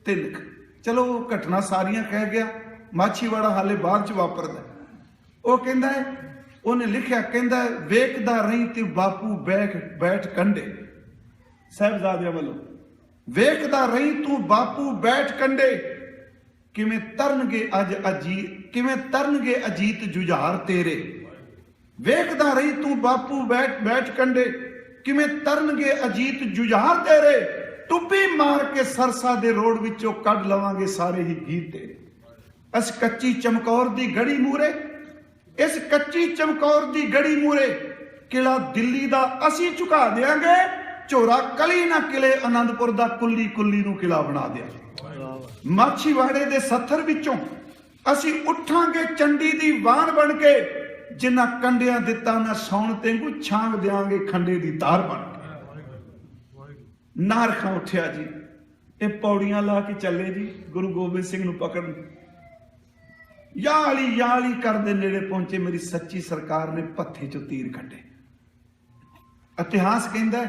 3 चलो घटना सारियां कह गया, माछीवाड़ा हाले बाद च वापरदा। वो कहंदा है, उन्हें लिखिया, कहंदा वेखदा रही ते बापू बैठ कंडे, साहिबजादियां वालों, वेखदा रही तू बापू बैठ कंडे, किवें तरनगे अज अजीत, किवें तरनगे अजीत जुझार तेरे। वेखदा रही तू बापू बैठ कंडे, किवें तरनगे अजीत जुझार तेरे। टुब्बी मार के सरसा दे रोड विचों कढ लवांगे सारे ही गीत तेरे। अस कच्ची चमकौर दी गड़ी मूरे, इस कच्ची चमकौर दी गड़ी मूरे किला दिल्ली दा असी झुका देंगे, झोरा कली ना किले आनंदपुर दा कुल्ली कुल्ली नूं किला बना देंगे। माछीवाड़े दे सत्थर विचों असी उठांगे चंडी दी वान बन के, जिन्ना कंडियां दिता ना सौण तेंगू छांग देंगे खंडे दी तार बन के। नार खां उठिया जी, ये पौड़ियां ला के चले जी गुरु गोबिंद सिंह नूं पकड़न। याली करदे नेड़े पहुंचे, मेरी सच्ची सरकार ने पत्थे चों तीर कड्डे। इतिहास कहंदा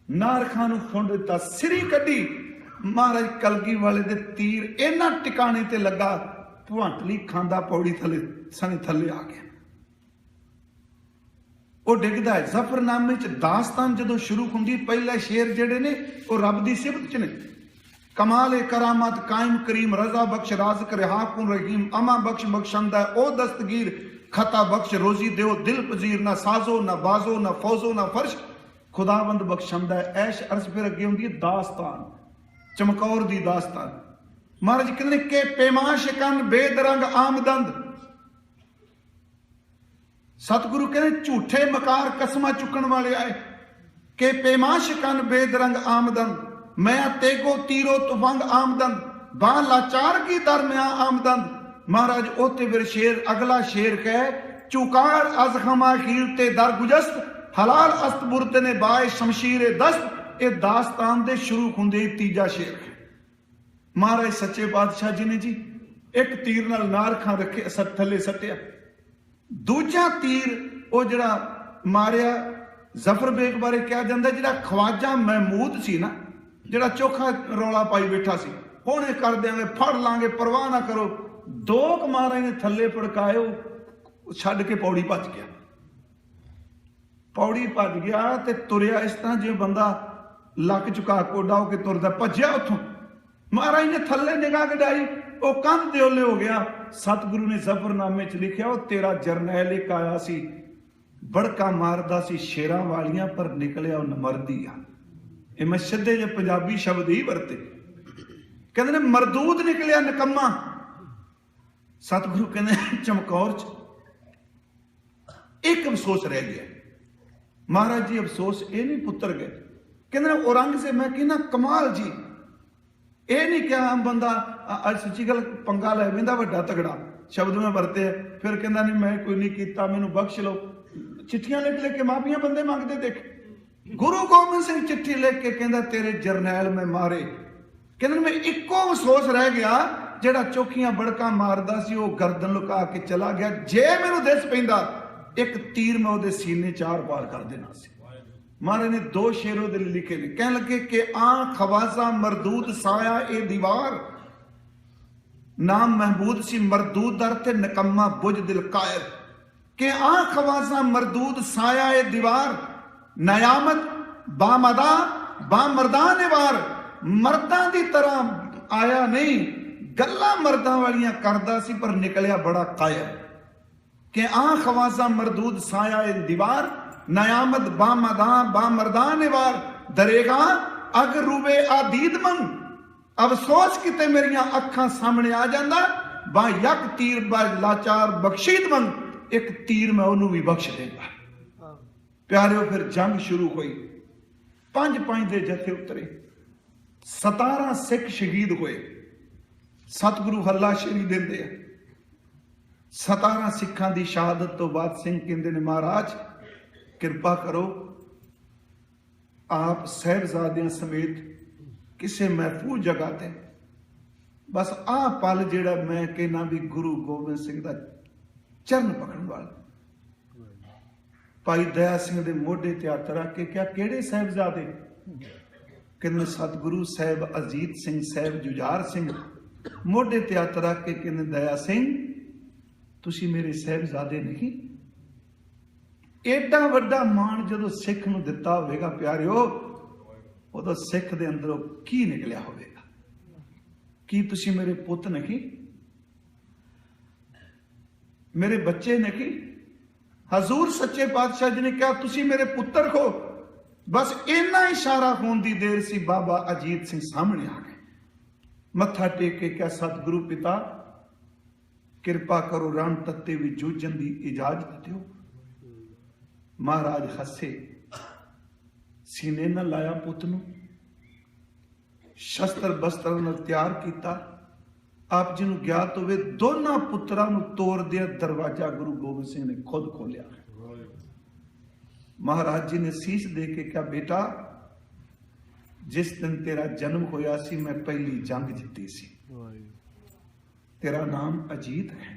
नार खां नूं फुंड दिता, सिरी कड्डी, महाराज कलगी वाले दे तीर इन्ना टिकाने ते लगा, भवंटली खांदा पौड़ी थले सने थले आ गया। वो डिगदा है। जफरनामे च दास्तान जदों शुरू हुंदी, पहला शेर जेड़े ने वो रब दी सिफत च ने। कमाल करामत कायम करीम, रजा बख्श राज़क रिहाकुन रहीम, अमा बख्श बख्शंदा ओ दस्तगीर, खता बख्श रोजी देओ दिल पजीर, ना साजो ना बाजो ना फौजो ना फर्श, खुदावंद बख्शंदा ऐश अर्श। फिर अगे हुंदी है दास्तान, चमकौर दी दास्तान। महाराज कहंदे के पेमाश कन बेदरंग आमदंद, सतगुरु कहते झूठे मकार कसमा चुकन वाले आए, के पेमाश कन बेदरंग आमदन, मैं तेगो तीरो तुफंग आमदन, बा लाचार की दरमिया आमदन। महाराज ओते फिर शेर, अगला शेर कह, चुकार अज खमा खील ते दर गुजस्त, हलाल अस्त बुरते ने बाए शमशीर दस्त। ये दास्तान दे शुरू हुंदे तीजा शेर है। महाराज सच्चे बादशाह जी ने जी एक तीर नाल नार खां रखे थले सट्टिया, दूजा तीर वो जड़ा मारिया जफर बेग बारे कहा जाता, जड़ा ख्वाजा महमूद सी ना, जड़ा चोखा रौला पाई बैठा सी, होने कर देंगे, फड़ लांगे, परवाह ना करो। दो महाराज ने थले पड़काए, छड़ के पौड़ी भज गया। पौड़ी भज गया ते तुरिया इस तरह जिवें बंदा लक चुका कोडा होके तुरदा, भज्या उथों। महाराज ने थले निगाह गडाई, वो कंध दे ओले हो गया। सतगुरु ने जफरनामे च लिखिया, वो तेरा जरनैल एक आया सी, बड़का मारदा सी शेरां वालियां, पर निकलिया नमरदी आ। ये मैं सीधे जे पंजाबी शब्द ही वरते, कहंदे ने मरदूद निकलिया निकम्मा। सतगुरु कहंदे चमकौर च एक अफसोस रह गया। महाराज जी अफसोस ये नहीं पुत्र गए, कहंदे औरंगजेब, मैं कहना कमाल जी, ये नहीं क्या आम बंदा अज सच्ची गल पंगा लै बैठा वड्डा तगड़ा शब्द में वरते। फिर कहना नहीं मैं कोई नहीं किया, मैनू बख्श लो। चिट्ठियां लिख लिख के माफिया बंदे मंगते देख। गुरु गोबिंद सिंह चिट्ठी लिख के कहता तेरे जरनैल में मारे। कहते मैं इको अफसोस रह गया, जेड़ा चौखियां बड़का मारदा सी वो गर्दन लुका के चला गया। जे मैनू दिस पैंदा एक तीर मैं उहदे सीने चार पार कर देना सी। महाराज ने दो शेरों दे लिखे ने, कह लगे कि आ खवाजा मरदूद साया ए दीवार, नाम महबूद सी मरदूद दर ते नकम्मा बुझ दिल कायर। के आ खवाजा मरदूद साया ए दीवार, नयामत बामदा बामरदान वार। मर्दां दी तरह आया नहीं, गल्लां मर्दां वालियां करदा सी, पर निकलिया बड़ा कायर। के आ खवाजा मरदूद साया ए दीवार, नयामत बामदा बामरदान वार। दरेगा अग रूबे आदीद मन, अफसोस किते मेरियां अखां सामने आ जांदा। बा यक तीर बा लाचार बख्शीद मन, एक तीर मैं उन्होंने भी बख्श देगा। प्यारिओ फिर जंग शुरू हुई, 5-5 दे जथे उतरे, 17 सिख शहीद हुए। सतगुरु हल्लाशेरी देंदे आ। 17 सिखां दी शहादत तो बाद सिंह कहंदे ने महाराज किरपा करो, आप साहिबजादियां समेत किसी महफूज जगह ते बस आ पल जेड़ा मैं कहना भी गुरु गोबिंद सिंह दा चरण पकड़न वाला। भाई दया सिंह दे मोढे ते हत्थ रख के क्या केड़े साहिबजादे? कहते सतगुरु साहब अजीत सिंह साहब जुझार सिंह मोढे ते हत्थ रख के कहते दया सिंह तुसी मेरे साहबजादे नहीं। एडा वड्डा मान जदों सिख नूं दिता होवेगा प्यारिओ, उदों सिख दे अंदरों की निकलिया होवेगा? की तुसी मेरे पुत नहीं, मेरे बच्चे नहीं? हजूर सच्चे पातशाह जी ने कहा तुसी मेरे पुत्र हो। बस इन्ना इशारा होने की देर सी बाबा अजीत सिंह सामने आ गए, मत्था टेक के क्या सतगुरु पिता कृपा करो रण तत्ते भी जूझन की इजाजत दो। महाराज हसे, सीने न लाया पुत नूं, शस्त्र बस्त्र न तैयार किया। आप जी नूं ज्ञात होवे दोनों पुत्रां नूं तोड़ दिया दरवाजा गुरु गोबिंद सिंह ने खुद खोलिया। महाराज जी ने शीश दे के क्या बेटा जिस दिन तेरा जन्म होया सी मैं पहली जंग जीती सी, तेरा नाम अजीत है।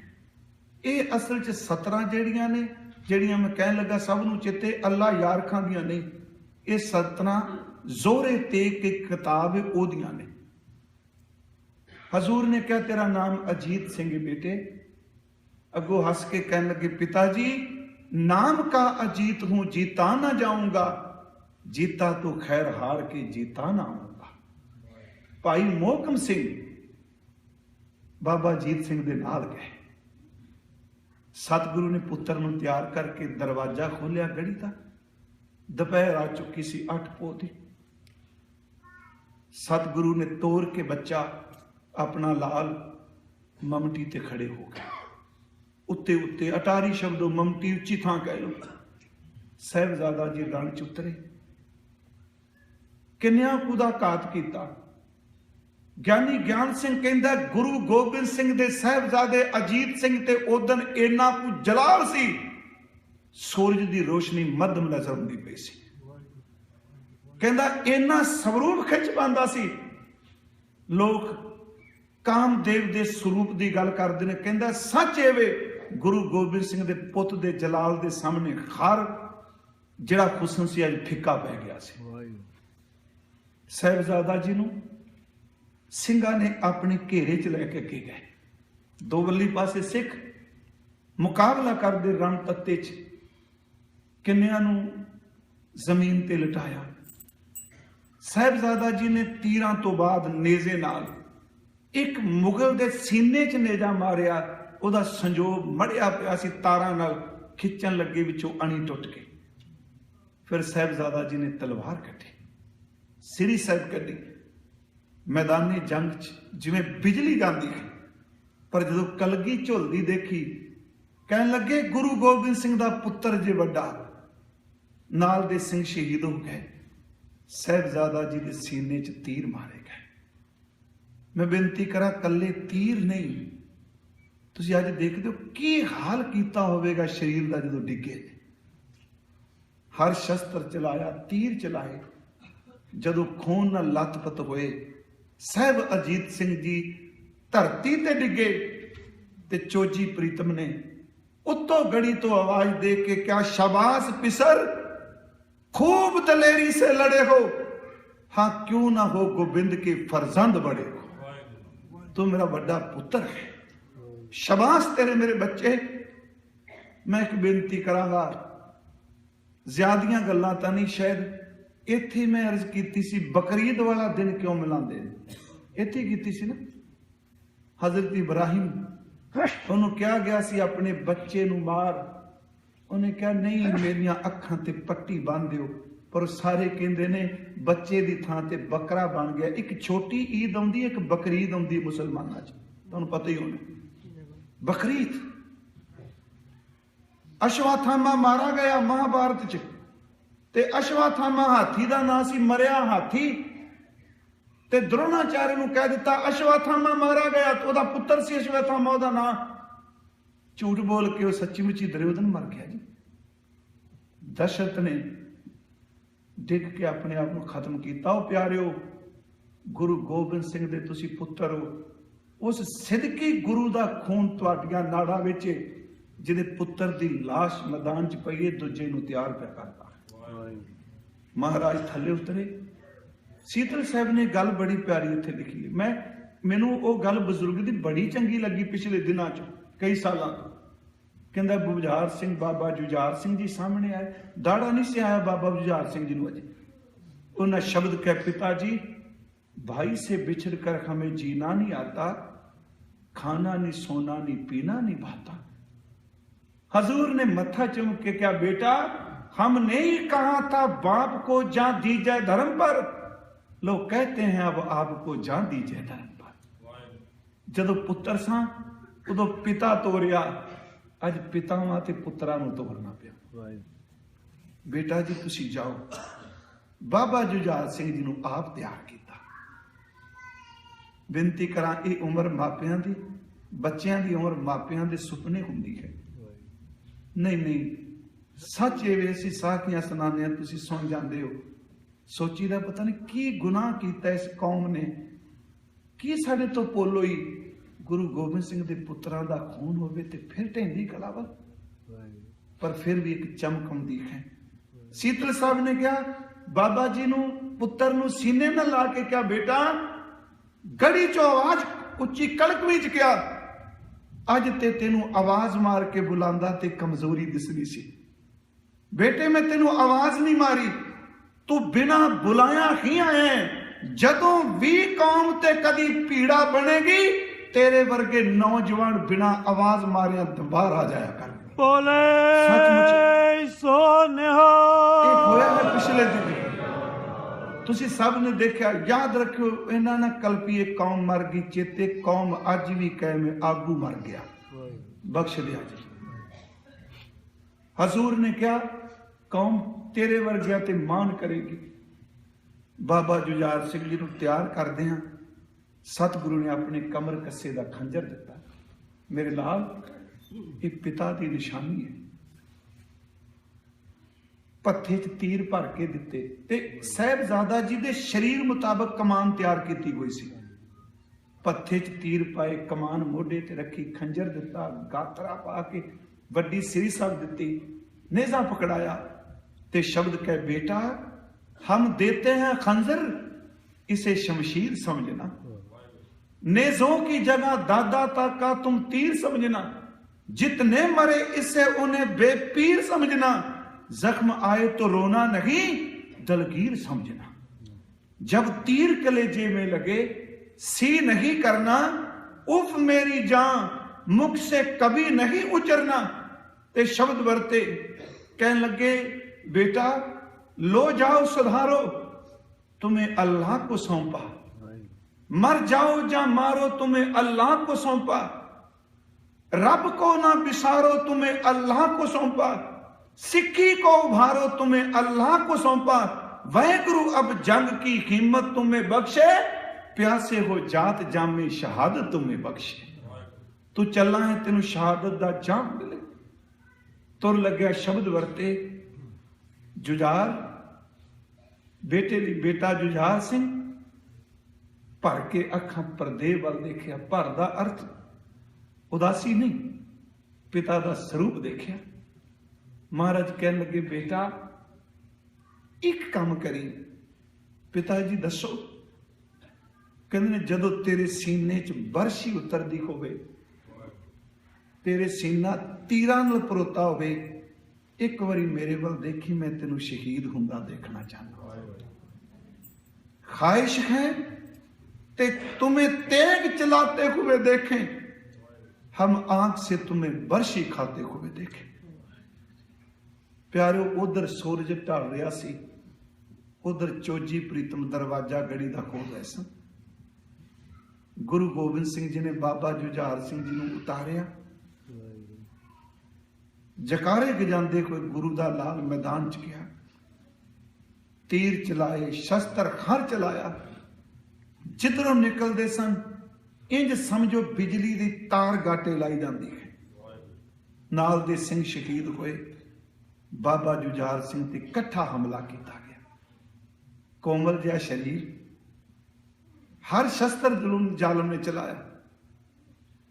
ये असल च 17 जेड़ियां ने जेड़ियां मैं कहन लगा सब नूं चेते अल्लाह यार खां दियां नहीं, ये 17 जोरे ते के किताब ओदियां ने। हजूर ने क्या तेरा नाम अजीत सिंह बेटे? अगो हंस के कहने लगे पिताजी नाम का अजीत हूं जीता ना जाऊंगा, जीता तो खैर हार के जीता ना आऊंगा। भाई मोहकम सिंह बाबा अजीत सिंह दे नाल गए। सतगुरु ने पुत्र नूं तैयार करके दरवाजा खोलिया गढ़ी का। दोपहर आ चुकी सी 8 पोह दी। सतगुरु ने तोड़ के बच्चा अपना लाल ममटी ते खड़े हो गए। उत्ते उत्ते अटारी शब्दों ममटी उच्ची थां कह लो। साहिबजादा जी रण च उतरे, किन्नियां कुदा घात किया। ज्ञानी ज्ञान सिंह कहंदा गुरु गोबिंद सिंह दे साहिबजादे अजीत सिंह ते ओदन इन्ना कु जलाल सी, सूरज दी रोशनी मध्यम नजर आउंदी पई सी। कहंदा इन्ना स्वरूप खिंच पांदा सी। लोग कामदेव दे स्वरूप की गल करते हैं, कहंदा सच एवे गुरु गोबिंद सिंह दे पुत दे जलाल दे सामने हर जिहड़ा हुसन सी अज फिक्का पै गया सी। साहिबजादा जी नूं सिंघां ने अपने घेरे च लैके के गए। दो वल्ली पासे सिख मुकाबला करदे रण तत्ते च किन्नियां नूं जमीन ते लटाया। साहिबजादा जी ने तीरां तो बाद नेजे नाल एक मुगल दे सीने च नेजा मारिया। उहदा संजोग मड़िया पिया सी, तारां नाल खिंचण लगे, विचों अणी टुट गई। फिर साहिबजादा जी ने तलवार कढ़ी, सिरी साहिब कढ़ी। मैदानी जंग च जिवें बिजली जांदी है, पर जदों कलगी झुलदी देखी कहन लगे गुरु गोबिंद सिंह दा पुत्र जे वड्डा, नाल दे सिंह शहीद हो गए। साहिबजादा जी दे सीने च तीर मारे गए। मैं बेनती करा कल्ले तीर नहीं, तुसीं अज देखदे हो की हाल कीता होवेगा शरीर दा जदों डिगे। हर शस्त्र चलाया, तीर चलाए, जदों खून नाल लथपथ होए साहिब अजीत सिंह जी धरती ते डिगे ते चोजी प्रीतम ने उत्तों गड़ी तो आवाज दे के क्या शाबाश पिसर, खूब दलेरी से लड़े हो, हाँ क्यों ना हो गोबिंद के फरजंद बड़े हो। तो मेरा बड़ा पुत्र है, शाबाश तेरे मेरे बच्चे। मैं एक बेनती करांगा, ज्यादियां गल्लां तां नहीं, शायद इत्थे मैं अर्ज कीती सी बकरीद वाला दिन क्यों मिलांदे, इत्थे कीती सी ना। हजरत इब्राहिम उन्होंने क्या गया सी अपने बच्चे नूं मार, उन्हें कहा नहीं मेरिया अखां ते पट्टी बन दिओ, पर सारे कहंदे ने बच्चे दी थां ते बकरा बन गया। एक छोटी ईद आउंदी, एक बकरीद आउंदी मुसलमानां च, तुहानूं पता ही होना। बकरीद अश्वत्थामा मारा गया महाभारत च, ते अश्वत्थामा हाथी दा नाम सी, मरिया हाथी। ते द्रोणाचार्य नूं कह दिता अश्वत्थामा मारा गया, तो ओदा पुत्र सी अश्वत्थामा, ओदा नाम झूठ बोल के सच्ची मुची दुर्योधन मर गया जी। दशरथ ने डिग के अपने आप को खत्म किया। ओ प्यारिओ, गुरु गोबिंद सिंह दे तुसी पुत्र हो, उस सिदकी गुरु दा खून तुहाडियां नाड़ां विच, जिहदे पुत्र दी लाश मैदान च पई है, दूजे नूं तैयार पिया करदा। महाराज थल्ले उतरे, ਸੀਤਲ ਸਾਹਿਬ ਨੇ ਗੱਲ ਬੜੀ ਪਿਆਰੀ ਇੱਥੇ ਲਿਖੀ ਹੈ। ਮੈਨੂੰ ਉਹ ਗੱਲ ਬਜ਼ੁਰਗ ਦੀ ਬੜੀ ਚੰਗੀ ਲੱਗੀ ਪਿਛਲੇ ਦਿਨਾਂ 'ਚ, ਕਈ ਸਾਲਾਂ ਤੋਂ। ਕਹਿੰਦਾ ਬੁਝਾਰ ਸਿੰਘ, ਬਾਬਾ ਜੁਝਾਰ ਸਿੰਘ ਜੀ ਸਾਹਮਣੇ ਆਏ, ਦਾੜਾ नहीं से आया बाबा जुझार सिंह जी ਨੂੰ अजे। उन्हें शब्द कह, पिताजी भाई से बिछड़ कर हमें जीना नहीं आता, खाना नहीं, सोना नहीं, पीना नहीं भाता। हजूर ने मत्था चूम के क्या, बेटा हमने ही कहा था बाप को जान दी जाए धर्म पर, लोग कहते हैं अब आपको जान दी जाए धर्म पर। जदों पुत्र सां उदों पिता तोरिया, अज पितावां ते पुत्रां नूं तोरना पिया। बेटा जी तुसी जाओ। बाबा जुझार सिंह जी नूं आप तैयार किया। बेनती करा, ये उम्र मापियां दी, बच्चों की उम्र मापियां दे सुपने हुंदी है। नहीं सच ये असीं साखियां सुनाने तुसीं सुन जांदे हो, सोचीदा पता नहीं की गुनाह कीता इस कौम ने, की साडे तो पोलो ही गुरु गोबिंद सिंह दे पुत्रां दा खून होवे ते फिर ढेंदी कलावा, पर फिर भी एक चमक आउंदी है। सीतल साहब ने कहा, बाबा जी नूं पुत्र नूं सीने न ला के क्या, बेटा गड़ी चो आवाज उच्ची कड़कवी च क्या, अज ते तेनू आवाज मार के बुलांदा ते कमजोरी दिसदी सी। बेटे मैं तेनू आवाज नहीं मारी, तू बिना बुलाया ही आया। जदों भी कौम ते कदी पीड़ा बनेगी, तेरे वर्गे नौजवान बिना आवाज मारिया बाहर आ जाया कर। बोले होया है पिछले दिन, तुसी सब ने देखा। याद रखियो, इन्हां ना कल्पीए कौम मर गई, चेते कौम अज भी कायम है, आगू मर गया, बख्श दिया जी। हजूर ने क्या, कौम तेरे वर्गिया ते मान करेगी। बाबा जुझार सिंह जी नूं तैयार करदे हां, सतगुरु ने अपने कमर कस्से दा खंजर दिता। मेरे लाल, ये पिता की निशानी है। पत्थे च तीर भर के दिते ते साहिबजादा जी दे शरीर मुताबक कमान तैयार की गई सी। पत्थे च तीर पाए, कमान मोढे ते रखी, खंजर दिता, गातरा पा के वड्डी सिरी साहब दिती, नेजा पकड़ाया ते शब्द कह, बेटा हम देते हैं खंजर, इसे शमशीर समझना। नेजों की जगह दादा तक का तुम तीर समझना, जितने मरे इससे उन्हें बेपीर समझना। जख्म आए तो रोना नहीं, दलगीर समझना। जब तीर कलेजे में लगे, सी नहीं करना, उफ मेरी जान मुख से कभी नहीं उचरना। ते शब्द बरते, कहने लगे, बेटा लो जाओ सुधारो, तुम्हें अल्लाह को सौंपा। मर जाओ या मारो, तुम्हें अल्लाह को सौंपा। रब को ना बिसारो, तुम्हें अल्लाह को सौंपा। सिक्की को उभारो, तुम्हें अल्लाह को सौंपा। वह गुरु अब जंग की हिम्मत तुम्हें बख्शे, प्यासे हो जात जामे शहादत तुम्हें बख्शे। तू चला है, तेनू शहादत दा जाम मिले। तुर लग्या शब्द वरते, जुझार बेटे दी, बेटा जुझार सिंह भर के अखां परदे वाल देखिया। भर दा अर्थ उदासी नहीं, पिता दा स्वरूप देखिया। महाराज कहने लगे, बेटा एक काम करी। पिता जी दसो। कहते ने, जदों तेरे सीने च बरशी उतरदी होवे, तेरे सीना तीरां नाल परोता होवे, एक बारी मेरे वाल देखी, मैं तेनू शहीद हुंदा देखना चाहता। ख्वाहिश है ते तुम्हें तेग चलाते हुए देखें, हम आंख से तुम्हें बरशी खाते हुए देखें। प्यारो, उधर सूरज ढल रहा सी, उधर चोजी प्रीतम दरवाजा गड़ी दा खोल रहे सन। गुरु गोबिंद सिंह जी ने बाबा जुझार सिंह जी नूं उतारिया। जकारे गजांदे कोई गुरु दा लाल मैदान च गया। तीर चलाए, शस्त्र हर चलाया। जिधरों निकलते सन, इंज समझो बिजली दी तार गाटे लाई जाती है। नाल दे सिंह शहीद होए। बाबा जुझार सिंह ते कट्ठा हमला किया गया। कोमल जिहा शरीर, हर शस्त्र जुल्म जालम ने चलाया।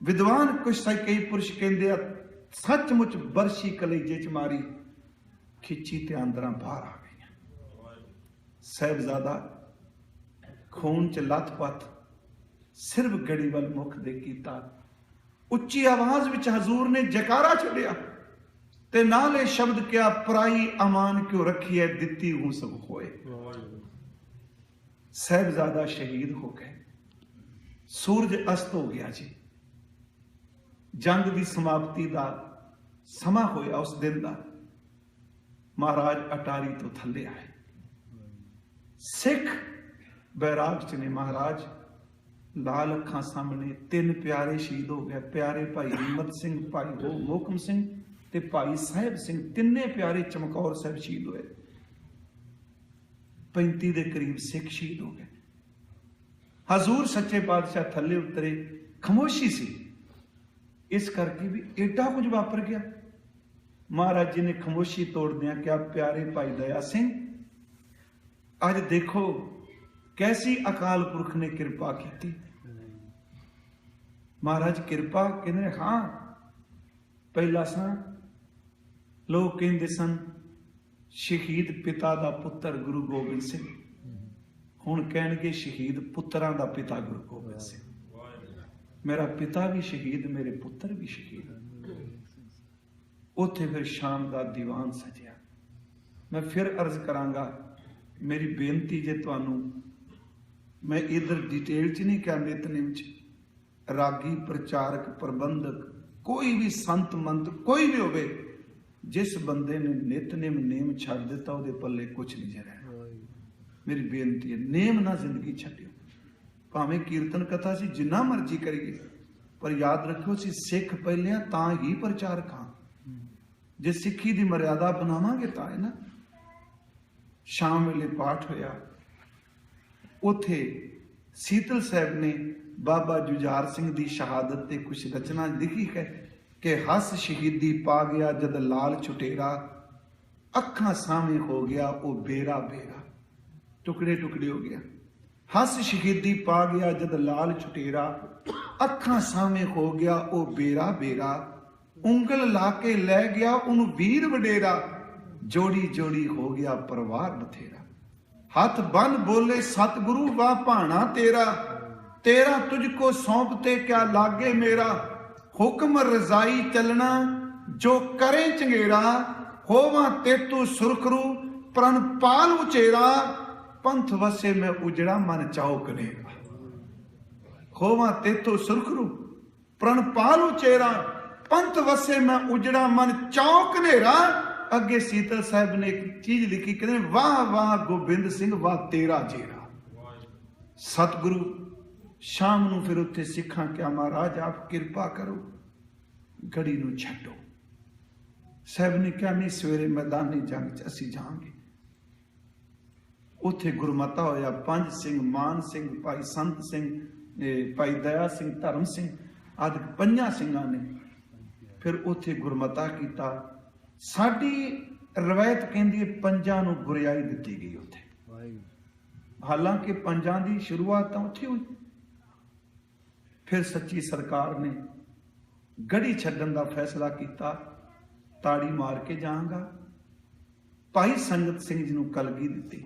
विद्वान कुछ कई पुरुष कहते सचमुच बरशी कलेजे च मारी, खिंची ते अंदरां बाहर आ गई। साहिबजादा खून च लथपथ सिर्फ गड़ी वल मुख दे कीता। उच्ची आवाज विच हजूर ने जयकारा छड़िया ते नाले शब्द क्या पराई अमान क्यों रखी है दिती हूं सब होए। साहिबजादा शहीद हो गए, सूरज अस्त हो गया जी। जंग की समाप्ति का समा होया उस दिन का। महाराज अटारी तो थले आए, सिख बैराग च ने। महाराज लाल अखां सामने 3 प्यारे शहीद हो गए। प्यारे भाई हिम्मत सिंह, भाई मोहकम सिंह ते भाई साहिब सिंह, तिन्ने प्यारे चमकौर साहब शहीद हुए। 35 के करीब सिख शहीद हो गए। हजूर सच्चे पातशाह थले उतरे, खामोशी सी, इस करके भी एडा कुछ वापर गया। महाराज जी ने खामोशी तोड़ दिया, क्या प्यारे भाई दया सिंह, आज देखो कैसी अकाल पुरख ने कृपा की। महाराज कृपा कहने, हाँ पहला सा लोग कहते सन शहीद पिता दा पुत्र गुरु गोबिंद सिंह, हुण कहणगे शहीद पुत्रां दा पिता गुरु गोबिंद सिंह। मेरा पिता भी शहीद, मेरे पुत्र भी शहीद। उत्थे फिर शाम का दीवान सजिया। मैं फिर अर्ज करांगा, मेरी बेनती जे तुहानू, मैं इधर डिटेल च नहीं कहना, नितनेम च रागी प्रचारक प्रबंधक कोई भी संत मंत कोई भी होवे, जिस बंदे ने नितनेम नेम छड़ दिता उहदे पल्ले कुछ नहीं जे रहना। मेरी बेनती है, नेम ना जिंदगी छड्डियो। भावें कीर्तन कथा सी जिन्ना मर्जी करिए, पर याद रखियो सी सिख पहले तां ही प्रचारक हां। जे सिक्खी दी मर्यादा बनावांगे तां है ना। शाम वेले पाठ होया, उथे सीतल साहब ने बाबा जुझार सिंह दी शहादत ते कुछ रचना लिखी है कि हस शहीदी पा गया जद लाल छुटेरा, अखां सामे हो गया ओ बेरा बेरा। टुकड़े टुकड़े हो गया। हस शहीदी पा गया जद लाल छुटेरा, अखां सामे हो गया ओ बेरा बेरा। उंगल लाके लै गया उन वीर वडेरा, जोड़ी जोड़ी हो गया परिवार बथेरा। हाथ बन बोले सतगुरु वाह भाना तेरा, तेरा तुझको सौंपते क्या लागे मेरा। हुक्म रजाई चलना जो करे चंगेरा, होवा तेतु सुरखरू प्रण पाल उचेरा। पंथ वसे में उजड़ा मन चाओ कनेरा, होवा तेतु सुरखरू प्रण पाल उचेरा। पंथ वसे में उजड़ा मन चाओ कनेरा। अगे सीतल साहब ने एक चीज लिखी, कहते वाह वाह गोबिंद सिंह वाह तेरा जेरा। सतगुरु शाम नूं फिर उत्थे सिखा क्या, महाराज आप कृपा करो गड़ी नूं छड्डो। साहब ने क्या, नहीं सवेरे मैदानी जंग च असीं जावांगे। उत्थे गुरमता होया। पंज सिंह, मान सिंह, भाई संत सिंह, भाई दया सिंह, धर्म सिंह आदि 5 सिंघां ने फिर उत्थे गुरमता कीता। साडी रवायत कहती है 5 नूं गुरियाई दिती गई उत्थे, हालांकि 5 की शुरुआत तो उत्थे हुई। फिर सच्ची सरकार ने गढ़ी छड्डण का फैसला किया, ताड़ी मार के जाऊंगा। भाई संगत सिंह जी नूं कलगी दी।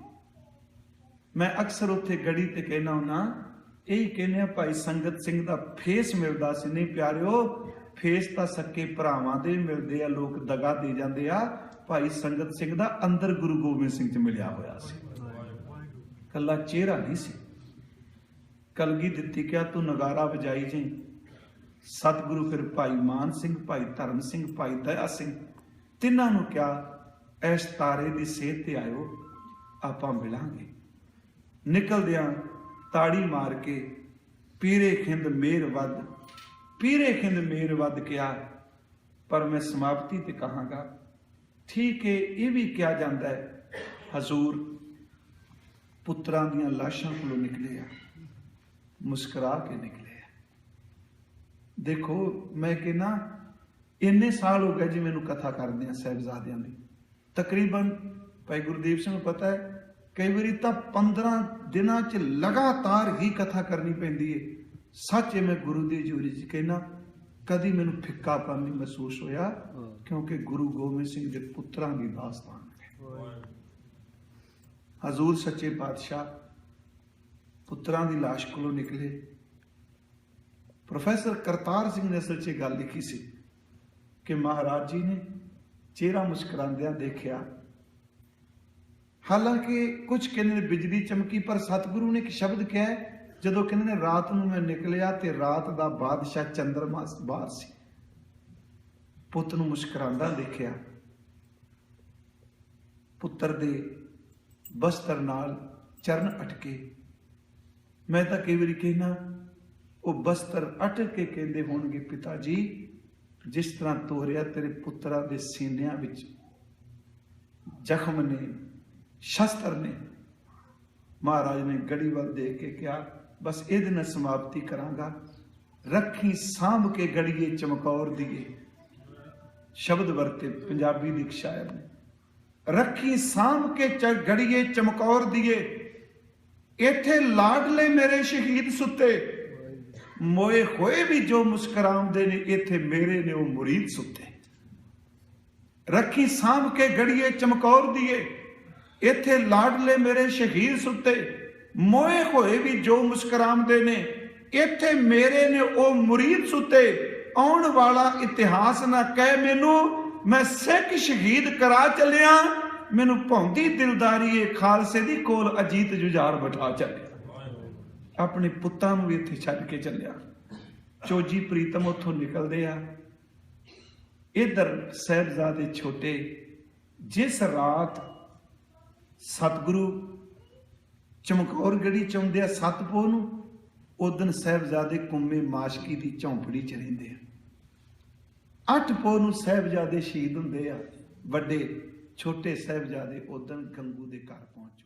मैं अक्सर उत्थे गढ़ी ते कहना हुन्ना, यही कहने भाई संगत सिंह का फेस मिलता सी। नहीं प्यारिओ, फेस तो सके भरावां दे मिलते आ, लोग दगा दे जाते आ। भाई संगत सिंह का अंदर गुरु गोबिंद सिंह च मिलिया होया सी, कला चेहरा नहीं सी। कलगी दिती क्या, तू नगारा बजाई जी। सतगुरु फिर भाई मान सिंह, भाई धर्म सिंह, भाई दया सिंह, तिन्हां नूं क्या, इस तारे की सेहत ते आयो, आपां मिलांगे। निकलदियां ताड़ी मार के पीरे खिंद मेर वध, पीरे खिंद मेर वध क्या। पर मैं समाप्ति ते कहांगा, ठीक है ये भी क्या जाता है, हजूर पुत्रां दियां लाशां कोलों निकले आ, मुस्कुरा के निकले आ। देखो मैं कहना इन्ने साल हो गए जी मैनू कथा करदे साहिबजादियां दी, तकरीबन भाई गुरदीप सिंह पता है कई बारी तो 15 दिनों च लगातार ही कथा करनी पैंदी है। सच है, मैं गुरु दी हजूरी च कहना कदी मैनू फिक्कापन नहीं महसूस होया, क्योंकि गुरु गोबिंद सिंह के पुत्रां की दास्तान है। हजूर सच्चे पातशाह पुत्रां दी लाश कोलों निकले। प्रोफैसर करतार सिंह ने असल च गल लिखी सी कि महाराज जी ने चेहरा मुस्कुरांदियां देखिया। हालांकि कुछ कहने ने बिजली चमकी, पर सतगुरु ने एक शब्द कहा है, जदों कहने ने रात नूं मैं निकलिया ते रात दा बादशाह चंद्रमा बाहर सी। पुत नूं मुस्कुरांदा देखिया, पुत्र दे बस्तर नाल चरण अटके। मैं तो कई बारी कहना वो बस्तर अटक के कहते होणगे, पिता जी जिस तरह तोरिया तेरे पुत्रा दे सीनिया विच जख्म ने, शस्त्र ने। महाराज ने गड़ी वाल देख के कहा, बस इहदे नाल समाप्ति करांगा। रखी सांभ के गड़िए चमकौर दिए, शब्द वरते पंजाबी दी एक शायर ने। रखी सांभ के गड़िए चमकौर दिए, इथे लाडले मेरे शहीद सुते। मोए होए भी जो मुस्कुरांदे ने, इथे मेरे ने वो मुरीद सुते। रखी सांभ के गड़िए चमकौर दिए, इथे लाडले मेरे शहीद सुते। मोए होए भी जो मुस्कुरांदे ने, इथे मेरे ने वो मुरीद सुते। आउण वाला इतिहास ना कह मैनू, मैं सिख शहीद करा चलिया। मैनू भौंदी दिलदारी है खालसे दी, कोल अजीत जुझार बिठा चलिया। अपने पुत्तां नूं इत्थे छड्ड के चलिया। चोजी प्रीतम उत्थों निकलदे आ। इधर साहिबजादे छोटे, जिस रात सतगुरु चमकौर गढ़ी च आउंदे आ 7 पोह नूं, उदन साहिबजादे कुम्मे माशकी दी झौंपड़ी च रहिंदे आ। 8 पोह नूं साहिबजादे शहीद हुंदे आ। वड्डे छोटे साहिबजादे उदन गंगू दे घर पहुंच